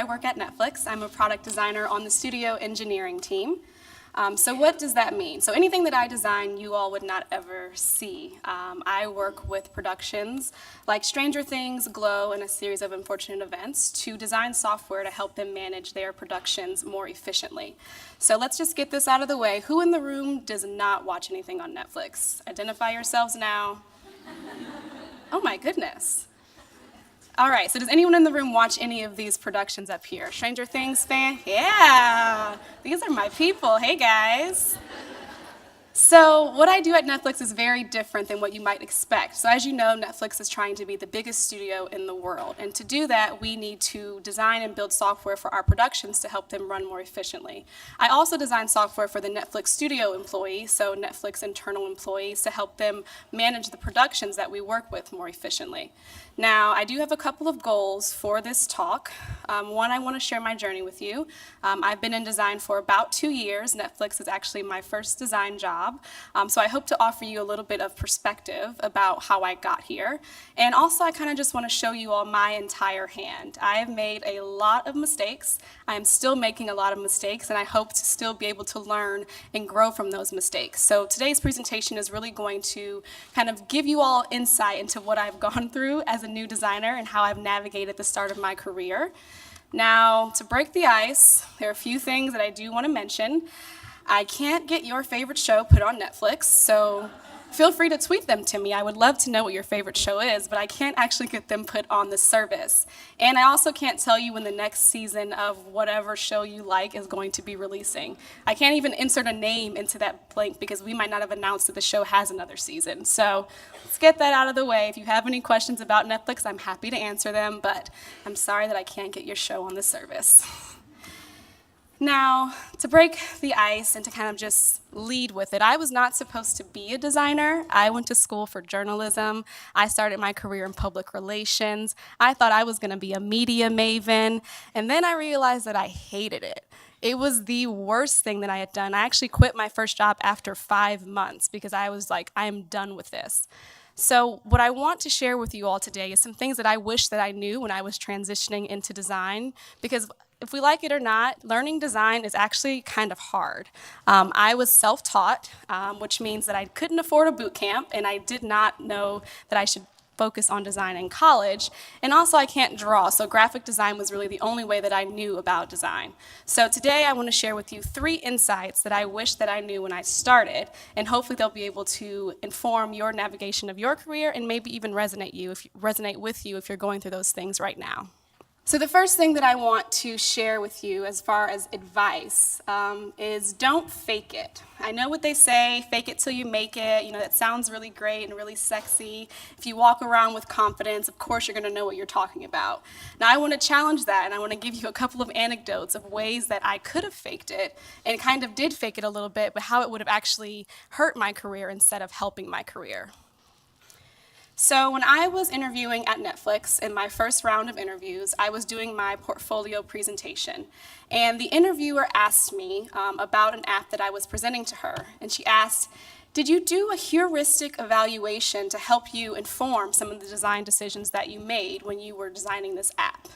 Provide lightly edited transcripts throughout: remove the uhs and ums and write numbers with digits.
I work at Netflix. I'm a product designer on the studio engineering team. So what does that mean? So anything that I design, you all would not ever see. I work with productions like Stranger Things, Glow, and a series of unfortunate events to design software to help them manage their productions more efficiently. So let's just get this out of the way. Who in the room does not watch anything on Netflix? Identify yourselves now. Oh my goodness. All right, so does anyone in the room watch any of these productions up here? Stranger Things fan? Yeah, these are my people. Hey, guys. So what I do at Netflix is very different than what you might expect. So as you know, Netflix is trying to be the biggest studio in the world. And to do that, we need to design and build software for our productions to help them run more efficiently. I also design software for the Netflix studio employees, so Netflix internal employees, to help them manage the productions that we work with more efficiently. Now, I do have a couple of goals for this talk. One, I want to share my journey with you. I've been in design for about 2 years. Netflix is actually my first design job. So I hope to offer you a little bit of perspective about how I got here. And also, I kind of just want to show you all my entire hand. I have made a lot of mistakes. I am still making a lot of mistakes, and I hope to still be able to learn and grow from those mistakes. So today's presentation is really going to kind of give you all insight into what I've gone through as a new designer and how I've navigated the start of my career. Now, to break the ice, there are a few things that I do want to mention. I can't get your favorite show put on Netflix, so feel free to tweet them to me. I would love to know what your favorite show is, but I can't actually get them put on the service. And I also can't tell you when the next season of whatever show you like is going to be releasing. I can't even insert a name into that blank because we might not have announced that the show has another season. So let's get that out of the way. If you have any questions about Netflix, I'm happy to answer them, but I'm sorry that I can't get your show on the service. Now, to break the ice and to kind of just lead with it, I was not supposed to be a designer. I went to school for journalism. I started my career in public relations. I thought I was going to be a media maven, and then I realized that I hated it. It was the worst thing that I had done. I actually quit my first job after 5 months because I was like, I am done with this. So what I want to share with you all today is some things that I wish that I knew when I was transitioning into design, because if we like it or not, learning design is actually kind of hard. I was self-taught, which means that I couldn't afford a boot camp, and I did not know that I should focus on design in college. And also, I can't draw, so graphic design was really the only way that I knew about design. So today, I want to share with you 3 insights that I wish that I knew when I started, and hopefully they'll be able to inform your navigation of your career and maybe even resonate with you if you're going through those things right now. So the first thing that I want to share with you as far as advice is don't fake it. I know what they say, fake it till you make it. You know, that sounds really great and really sexy. If you walk around with confidence, of course you're going to know what you're talking about. Now I want to challenge that, and I want to give you a couple of anecdotes of ways that I could have faked it and kind of did fake it a little bit, but how it would have actually hurt my career instead of helping my career. So when I was interviewing at Netflix in my first round of interviews, I was doing my portfolio presentation. And the interviewer asked me about an app that I was presenting to her. And she asked, did you do a heuristic evaluation to help you inform some of the design decisions that you made when you were designing this app?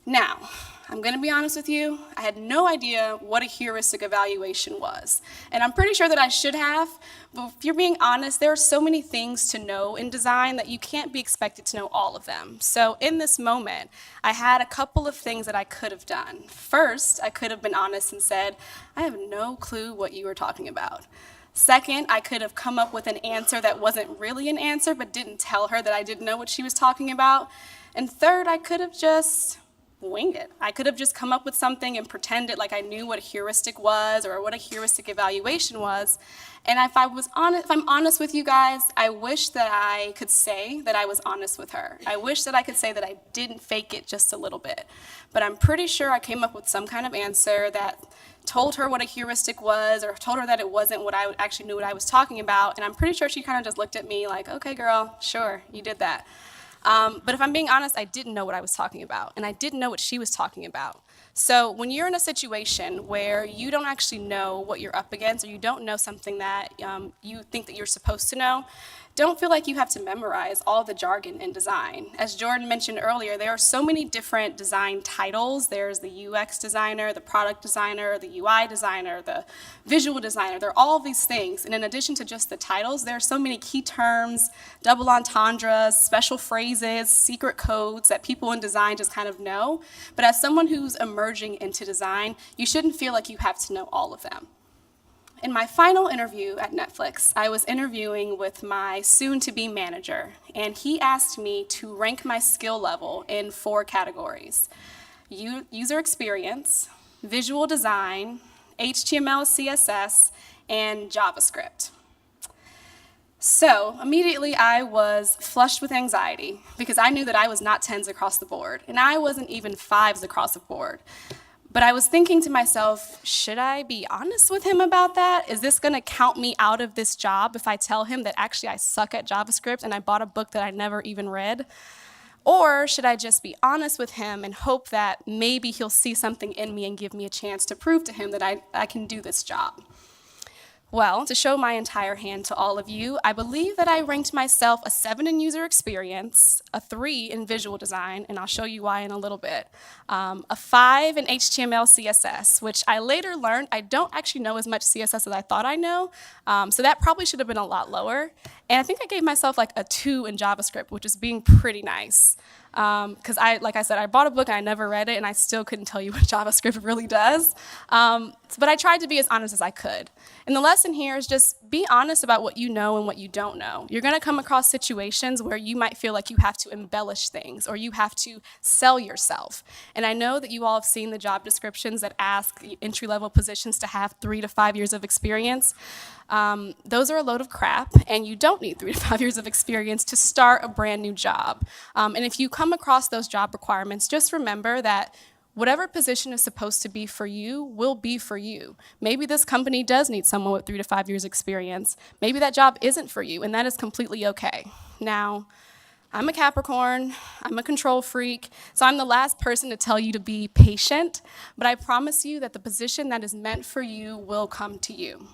Now, I'm going to be honest with you, I had no idea what a heuristic evaluation was. And I'm pretty sure that I should have, but if you're being honest, there are so many things to know in design that you can't be expected to know all of them. So in this moment, I had a couple of things that I could have done. First, I could have been honest and said, I have no clue what you were talking about. Second, I could have come up with an answer that wasn't really an answer, but didn't tell her that I didn't know what she was talking about. And third, I could have just wing it. I could have just come up with something and pretended like I knew what a heuristic was or what a heuristic evaluation was. And if I'm honest with you guys, I wish that I could say that I was honest with her. I wish that I could say that I didn't fake it just a little bit. But I'm pretty sure I came up with some kind of answer that told her what a heuristic was or told her that it wasn't what I actually knew what I was talking about. And I'm pretty sure she kind of just looked at me like, okay, girl, sure, you did that. But if I'm being honest, I didn't know what I was talking about, and I didn't know what she was talking about. So when you're in a situation where you don't actually know what you're up against, or you don't know something that you think that you're supposed to know, Don't feel like you have to memorize all the jargon in design. As Jordan mentioned earlier, there are so many different design titles. There's the UX designer, the product designer, the UI designer, the visual designer. There are all these things. And in addition to just the titles, there are so many key terms, double entendres, special phrases, secret codes that people in design just kind of know. But as someone who's emerging into design, you shouldn't feel like you have to know all of them. In my final interview at Netflix, I was interviewing with my soon-to-be manager, and he asked me to rank my skill level in 4 categories: user experience, visual design, HTML, CSS, and JavaScript. So immediately I was flushed with anxiety because I knew that I was not 10s across the board, and I wasn't even 5s across the board. But I was thinking to myself, should I be honest with him about that? Is this gonna count me out of this job if I tell him that actually I suck at JavaScript and I bought a book that I never even read? Or should I just be honest with him and hope that maybe he'll see something in me and give me a chance to prove to him that I can do this job? Well, to show my entire hand to all of you, I believe that I ranked myself a 7 in user experience, a 3 in visual design, and I'll show you why in a little bit, a 5 in HTML CSS, which I later learned I don't actually know as much CSS as I thought I know, so that probably should have been a lot lower. And I think I gave myself like a 2 in JavaScript, which is being pretty nice. Because like I said, I bought a book and I never read it, and I still couldn't tell you what JavaScript really does. But I tried to be as honest as I could. And the lesson here is just be honest about what you know and what you don't know. You're gonna come across situations where you might feel like you have to embellish things or you have to sell yourself. And I know that you all have seen the job descriptions that ask entry-level positions to have 3 to 5 years of experience. Those are a load of crap, and you don't need 3 to 5 years of experience to start a brand new job. And if you come across those job requirements, just remember that whatever position is supposed to be for you will be for you. Maybe this company does need someone with 3 to 5 years experience. Maybe that job isn't for you, and that is completely okay. Now, I'm a Capricorn, I'm a control freak, so I'm the last person to tell you to be patient, but I promise you that the position that is meant for you will come to you.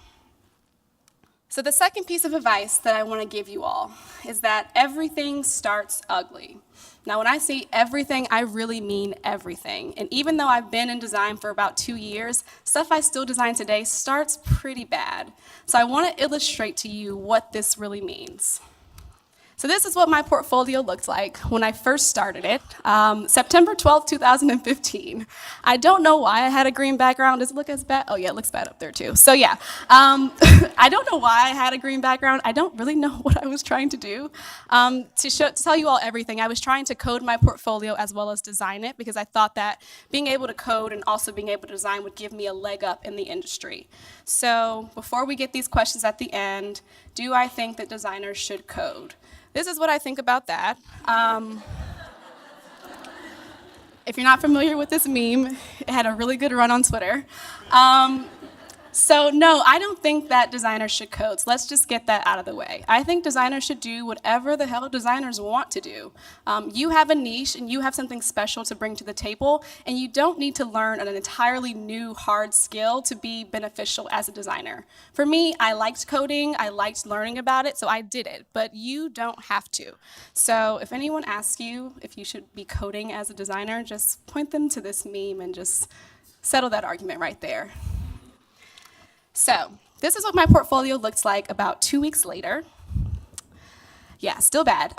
So the second piece of advice that I want to give you all is that everything starts ugly. Now, when I say everything, I really mean everything. And even though I've been in design for about 2 years, stuff I still design today starts pretty bad. So I want to illustrate to you what this really means. So this is what my portfolio looked like when I first started it, September 12th, 2015. I don't know why I had a green background. Does it look as bad? Oh yeah, it looks bad up there too. So yeah, I don't know why I had a green background. I don't really know what I was trying to do. To tell you all everything, I was trying to code my portfolio as well as design it because I thought that being able to code and also being able to design would give me a leg up in the industry. So before we get these questions at the end, do I think that designers should code? This is what I think about that. If you're not familiar with this meme, it had a really good run on Twitter. So no, I don't think that designers should code. So let's just get that out of the way. I think designers should do whatever the hell designers want to do. You have a niche and you have something special to bring to the table, and you don't need to learn an entirely new hard skill to be beneficial as a designer. For me, I liked coding, I liked learning about it, so I did it, but you don't have to. So if anyone asks you if you should be coding as a designer, just point them to this meme and just settle that argument right there. So this is what my portfolio looks like about 2 weeks later. Yeah, still bad.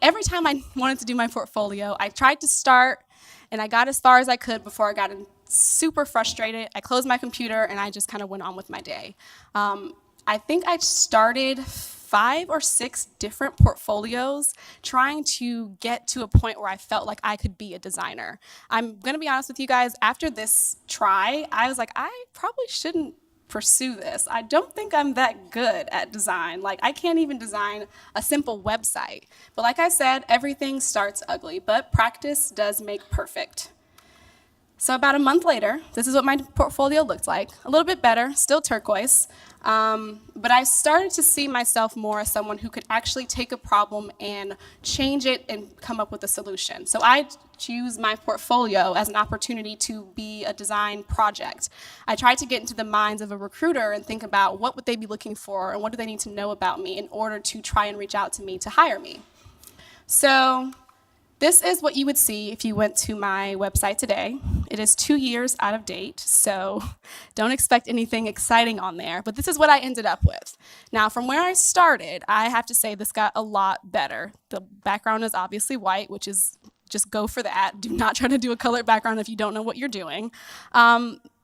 Every time I wanted to do my portfolio, I tried to start, and I got as far as I could before I got super frustrated. I closed my computer, and I just kind of went on with my day. I think I started 5 or 6 different portfolios trying to get to a point where I felt like I could be a designer. I'm gonna be honest with you guys, after this try, I was like, I probably shouldn't pursue this. I don't think I'm that good at design. Like, I can't even design a simple website. But like I said, everything starts ugly, but practice does make perfect. So about a month later, this is what my portfolio looked like. A little bit better, still turquoise. But I started to see myself more as someone who could actually take a problem and change it and come up with a solution. So I use my portfolio as an opportunity to be a design project. I tried to get into the minds of a recruiter and think about what would they be looking for and what do they need to know about me in order to try and reach out to me to hire me. So this is what you would see if you went to my website today. It is 2 years out of date, so don't expect anything exciting on there, but this is what I ended up with. Now, from where I started, I have to say this got a lot better. The background is obviously white, which is just go for that. Do not try to do a colored background if you don't know what you're doing.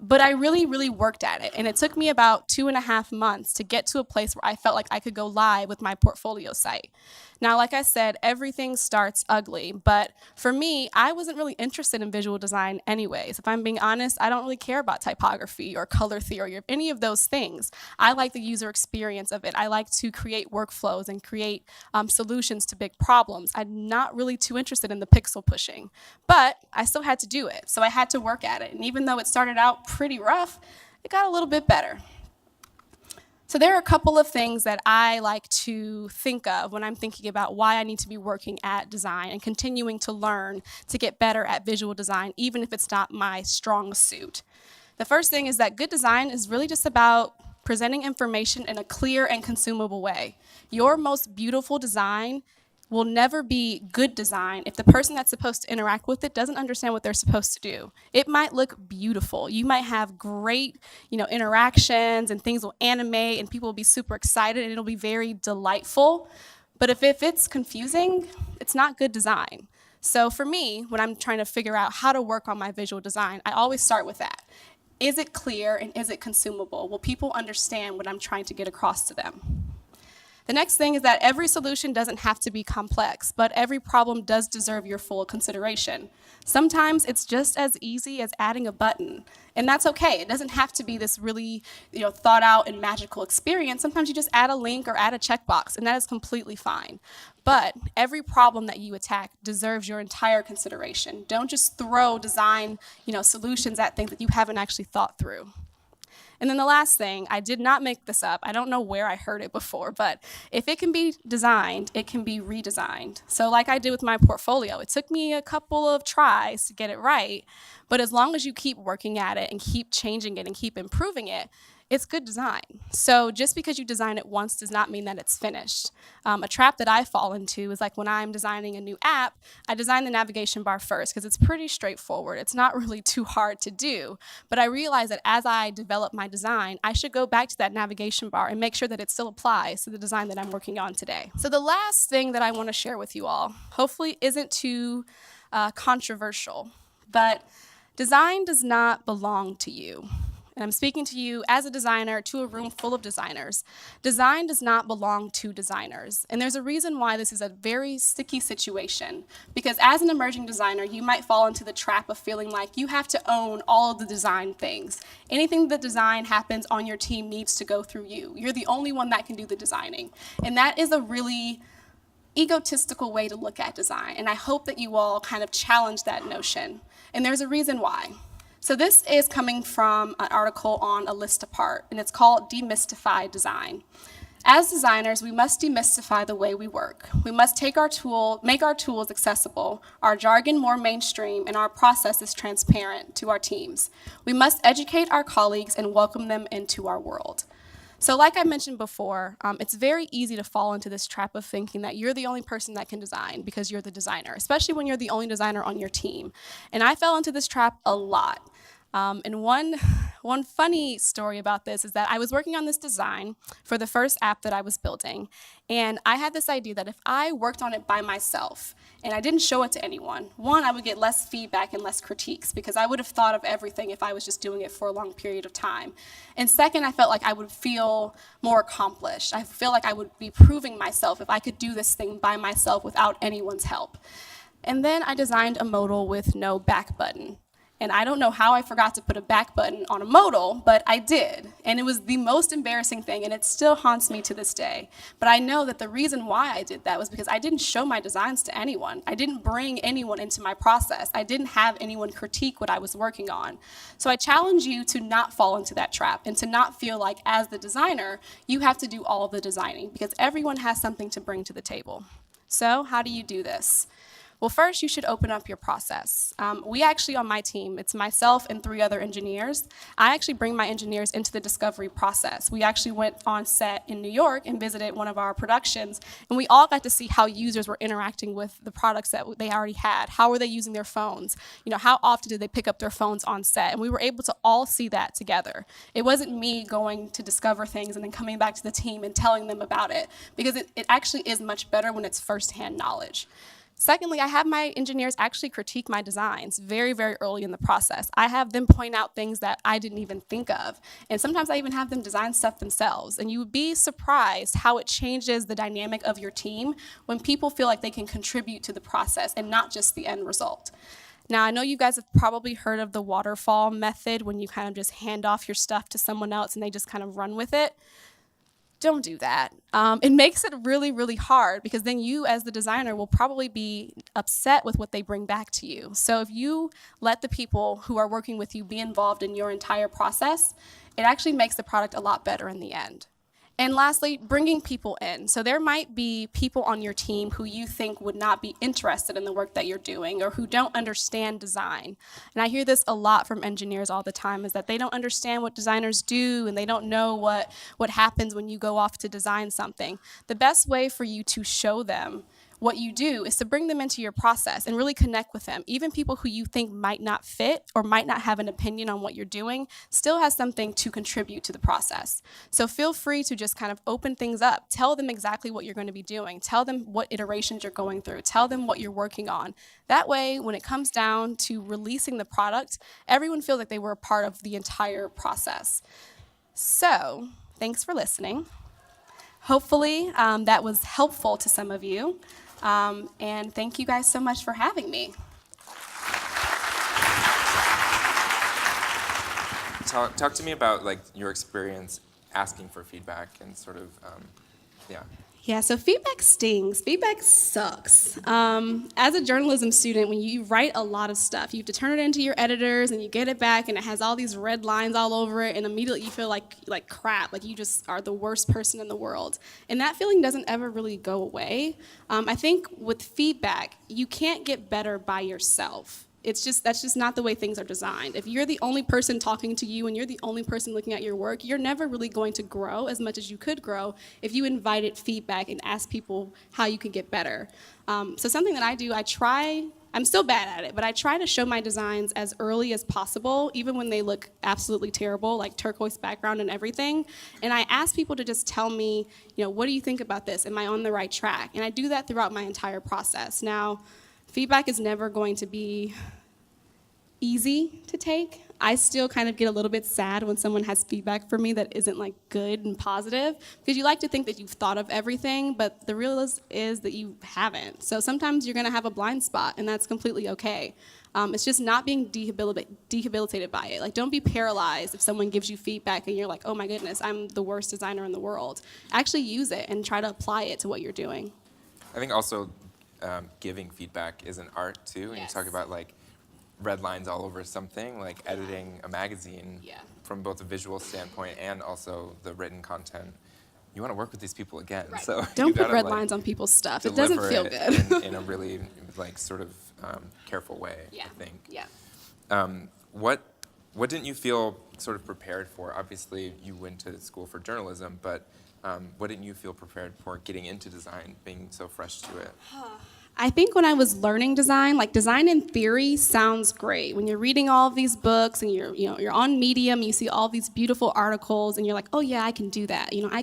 But I really, really worked at it. And it took me about 2.5 months to get to a place where I felt like I could go live with my portfolio site. Now, like I said, everything starts ugly. But for me, I wasn't really interested in visual design anyways. If I'm being honest, I don't really care about typography or color theory or any of those things. I like the user experience of it. I like to create workflows and create solutions to big problems. I'm not really too interested in the pixel pushing. But I still had to do it. So I had to work at it. And even though it started out pretty rough, it got a little bit better. So there are a couple of things that I like to think of when I'm thinking about why I need to be working at design and continuing to learn to get better at visual design, even if it's not my strong suit. The first thing is that good design is really just about presenting information in a clear and consumable way. Your most beautiful design will never be good design if the person that's supposed to interact with it doesn't understand what they're supposed to do. It might look beautiful. You might have great, interactions and things will animate and people will be super excited and it'll be very delightful. But if it's confusing, it's not good design. So for me, when I'm trying to figure out how to work on my visual design, I always start with that. Is it clear and is it consumable? Will people understand what I'm trying to get across to them? The next thing is that every solution doesn't have to be complex, but every problem does deserve your full consideration. Sometimes it's just as easy as adding a button, and that's okay. It doesn't have to be this really, thought out and magical experience. Sometimes you just add a link or add a checkbox, and that is completely fine. But every problem that you attack deserves your entire consideration. Don't just throw design, solutions at things that you haven't actually thought through. And then the last thing, I did not make this up. I don't know where I heard it before, but if it can be designed, it can be redesigned. So like I did with my portfolio, it took me a couple of tries to get it right, but as long as you keep working at it and keep changing it and keep improving it, it's good design. So just because you design it once does not mean that it's finished. A trap that I fall into is like when I'm designing a new app, I design the navigation bar first because it's pretty straightforward. It's not really too hard to do. But I realize that as I develop my design, I should go back to that navigation bar and make sure that it still applies to the design that I'm working on today. So the last thing that I want to share with you all, hopefully isn't too controversial, but design does not belong to you. And I'm speaking to you as a designer to a room full of designers. Design does not belong to designers. And there's a reason why this is a very sticky situation. Because as an emerging designer, you might fall into the trap of feeling like you have to own all of the design things. Anything that design happens on your team needs to go through you. You're the only one that can do the designing. And that is a really egotistical way to look at design. And I hope that you all kind of challenge that notion. And there's a reason why. So this is coming from an article on A List Apart, and it's called Demystify Design. As designers, we must demystify the way we work. We must make our tools accessible, our jargon more mainstream, and our processes transparent to our teams. We must educate our colleagues and welcome them into our world. So like I mentioned before, it's very easy to fall into this trap of thinking that you're the only person that can design because you're the designer, especially when you're the only designer on your team. And I fell into this trap a lot. And one funny story about this is that I was working on this design for the first app that I was building, and I had this idea that if I worked on it by myself and I didn't show it to anyone, one, I would get less feedback and less critiques because I would have thought of everything if I was just doing it for a long period of time. And second, I felt like I would feel more accomplished. I feel like I would be proving myself if I could do this thing by myself without anyone's help. And then I designed a modal with no back button. And I don't know how I forgot to put a back button on a modal, but I did. And it was the most embarrassing thing, and it still haunts me to this day. But I know that the reason why I did that was because I didn't show my designs to anyone. I didn't bring anyone into my process. I didn't have anyone critique what I was working on. So I challenge you to not fall into that trap and to not feel like, as the designer, you have to do all of the designing, because everyone has something to bring to the table. So how do you do this? Well, first, you should open up your process. We actually, on my team, it's myself and 3 other engineers. I actually bring my engineers into the discovery process. We actually went on set in New York and visited one of our productions, and we all got to see how users were interacting with the products that they already had. How were they using their phones? How often did they pick up their phones on set? And we were able to all see that together. It wasn't me going to discover things and then coming back to the team and telling them about it, because it actually is much better when it's firsthand knowledge. Secondly, I have my engineers actually critique my designs very, very early in the process. I have them point out things that I didn't even think of. And sometimes I even have them design stuff themselves. And you would be surprised how it changes the dynamic of your team when people feel like they can contribute to the process and not just the end result. Now, I know you guys have probably heard of the waterfall method, when you kind of just hand off your stuff to someone else and they just kind of run with it. Don't do that. It makes it really, really hard, because then you as the designer will probably be upset with what they bring back to you. So if you let the people who are working with you be involved in your entire process, it actually makes the product a lot better in the end. And lastly, bringing people in. So there might be people on your team who you think would not be interested in the work that you're doing, or who don't understand design. And I hear this a lot from engineers all the time, is that they don't understand what designers do, and they don't know what happens when you go off to design something. The best way for you to show them what you do is to bring them into your process and really connect with them. Even people who you think might not fit or might not have an opinion on what you're doing still has something to contribute to the process. So feel free to just kind of open things up. Tell them exactly what you're going to be doing. Tell them what iterations you're going through. Tell them what you're working on. That way, when it comes down to releasing the product, everyone feels like they were a part of the entire process. So thanks for listening. Hopefully that was helpful to some of you. And thank you guys so much for having me. Talk to me about your experience asking for feedback and sort of, yeah. Yeah, so feedback stings. Feedback sucks. As a journalism student, when you write a lot of stuff, you have to turn it into your editors, and you get it back, and it has all these red lines all over it, and immediately you feel like crap, like you just are the worst person in the world. And that feeling doesn't ever really go away. I think with feedback, you can't get better by yourself. That's just not the way things are designed. If you're the only person talking to you and you're the only person looking at your work, you're never really going to grow as much as you could grow if you invited feedback and asked people how you could get better. So something that I do, I'm still bad at it, but I try to show my designs as early as possible, even when they look absolutely terrible, like turquoise background and everything. And I ask people to just tell me, what do you think about this? Am I on the right track? And I do that throughout my entire process. Now, feedback is never going to be easy to take. I still kind of get a little bit sad when someone has feedback for me that isn't good and positive, because you like to think that you've thought of everything, but the real is that you haven't. So sometimes you're going to have a blind spot, and that's completely okay. It's just not being debilitated by it. Don't be paralyzed if someone gives you feedback and you're like, oh my goodness, I'm the worst designer in the world. Actually use it and try to apply it to what you're doing. I think also giving feedback is an art too. And Yes. you talk about red lines all over something, editing a magazine from both a visual standpoint and also the written content. You want to work with these people again. Right. So Don't put red lines on people's stuff. It doesn't feel good. in a really sort of careful way, Yeah. I think. Yeah. What didn't you feel sort of prepared for? Obviously, you went to school for journalism, but what didn't you feel prepared for getting into design, being so fresh to it? I think when I was learning design, design in theory sounds great. When you're reading all of these books and you're on Medium, you see all these beautiful articles, and you're like, oh yeah, I can do that. I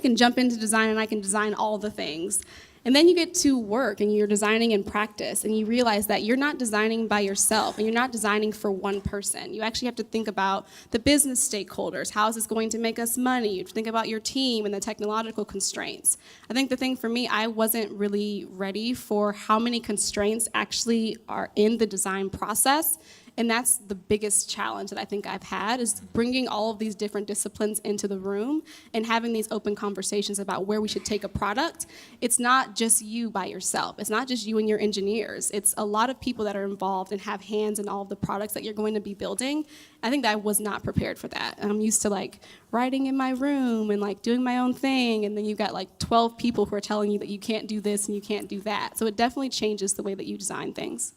can jump into design and I can design all the things. And then you get to work and you're designing in practice, and you realize that you're not designing by yourself and you're not designing for one person. You actually have to think about the business stakeholders. How is this going to make us money? You have to think about your team and the technological constraints. I think the thing for me, I wasn't really ready for how many constraints actually are in the design process And that's the biggest challenge that I think I've had, is bringing all of these different disciplines into the room and having these open conversations about where we should take a product. It's not just you by yourself. It's not just you and your engineers. It's a lot of people that are involved and have hands in all of the products that you're going to be building. I think that I was not prepared for that. And I'm used to like writing in my room and like doing my own thing, and then you've got like 12 people who are telling you that you can't do this and you can't do that. So it definitely changes the way that you design things.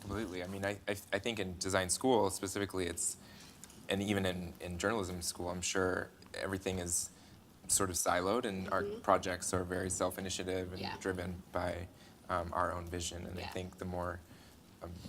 Completely. I mean, I think in design school specifically, and even in journalism school, I'm sure everything is sort of siloed, and our projects are very self-initiative and driven by our own vision. And I think the more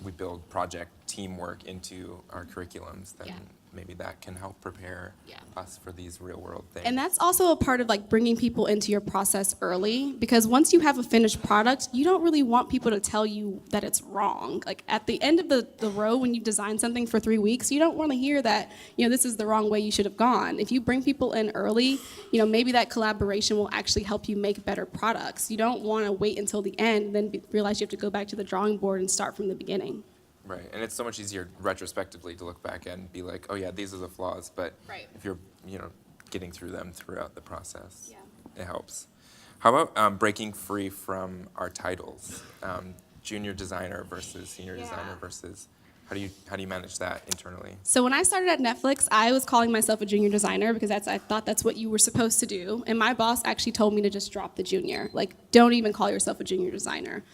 we build project teamwork into our curriculums, then maybe that can help prepare us for these real world things. And that's also a part of like bringing people into your process early, because once you have a finished product, you don't really want people to tell you that it's wrong. Like at the end of the row, when you design something for 3 weeks, you don't want to hear that, this is the wrong way you should have gone. If you bring people in early, maybe that collaboration will actually help you make better products. You don't want to wait until the end and then realize you have to go back to the drawing board and start from the beginning. Right, and it's so much easier retrospectively to look back and be like, oh yeah, these are the flaws, but if you're, getting through them throughout the process, it helps. How about breaking free from our titles? Junior designer versus senior designer versus, how do you manage that internally? So when I started at Netflix, I was calling myself a junior designer because I thought that's what you were supposed to do. And my boss actually told me to just drop the junior. Like, don't even call yourself a junior designer.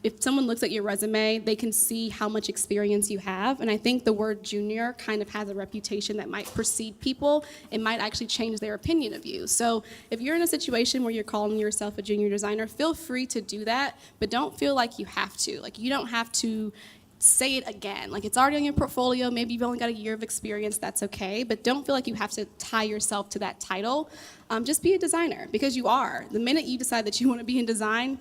If someone looks at your resume, they can see how much experience you have. And I think the word junior kind of has a reputation that might precede people. It might actually change their opinion of you. So if you're in a situation where you're calling yourself a junior designer, feel free to do that, but don't feel like you have to. Like, you don't have to say it again. Like, it's already on your portfolio. Maybe you've only got a year of experience. That's okay. But don't feel like you have to tie yourself to that title. Just be a designer, because you are. The minute you decide that you want to be in design,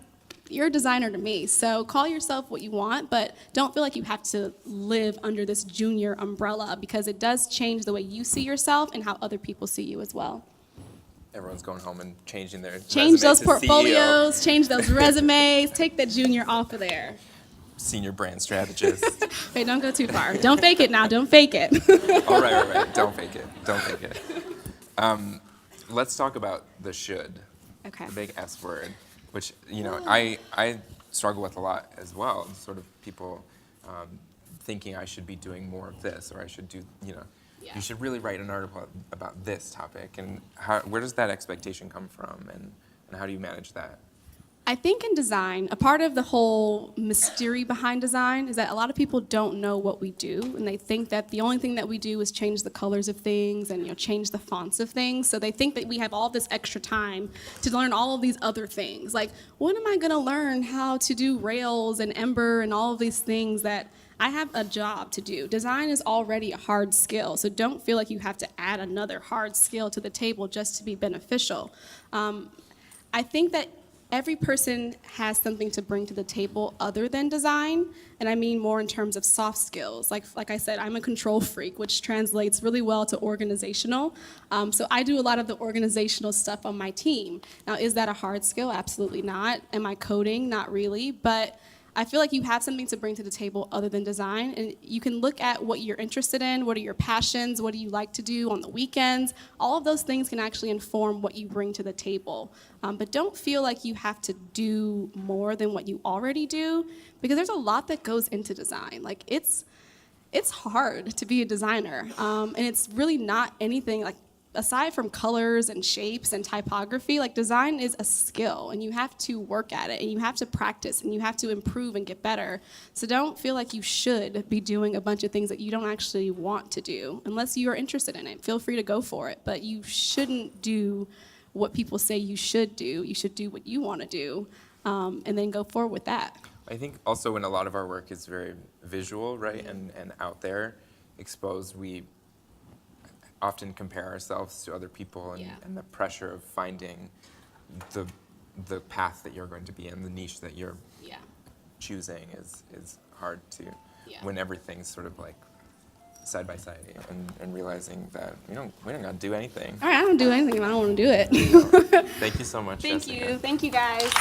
you're a designer to me. So call yourself what you want, but don't feel like you have to live under this junior umbrella, because it does change the way you see yourself and how other people see you as well. Everyone's going home and changing their Change those resume to portfolios, change those resumes, take that junior off of there. Senior brand strategist. Wait, don't go too far. Don't fake it now. Don't fake it. All right. Don't fake it. Don't fake it. Let's talk about the should. Okay. The big S word, which, I struggle with a lot as well. Sort of people thinking I should be doing more of this, or I should do, you should really write an article about this topic. And where does that expectation come from, and how do you manage that? I think in design, a part of the whole mystery behind design is that a lot of people don't know what we do, and they think that the only thing that we do is change the colors of things and change the fonts of things. So they think that we have all this extra time to learn all of these other things. Like, when am I going to learn how to do Rails and Ember and all of these things that I have a job to do? Design is already a hard skill, so don't feel like you have to add another hard skill to the table just to be beneficial. I think that every person has something to bring to the table other than design, and I mean more in terms of soft skills. Like I said, I'm a control freak, which translates really well to organizational. So I do a lot of the organizational stuff on my team. Now, is that a hard skill? Absolutely not. Am I coding? Not really. But I feel like you have something to bring to the table other than design, and you can look at what you're interested in, what are your passions, what do you like to do on the weekends. All of those things can actually inform what you bring to the table. But don't feel like you have to do more than what you already do, because there's a lot that goes into design. Like, it's hard to be a designer, and it's really not anything like, aside from colors and shapes and typography, like, design is a skill, and you have to work at it, and you have to practice, and you have to improve and get better. So don't feel like you should be doing a bunch of things that you don't actually want to do. Unless you are interested in it, feel free to go for it, but you shouldn't do what people say you should do. You should do what you want to do, and then go forward with that. I think also when a lot of our work is very visual, right, and out there, exposed, we often compare ourselves to other people, and the pressure of finding the path that you're going to be in, the niche that you're choosing is hard to, when everything's sort of like side by side, and realizing that we don't gotta do anything. All right, I don't do anything if I don't want to do it. Thank you so much, Thank Jessica. you. Thank you, guys.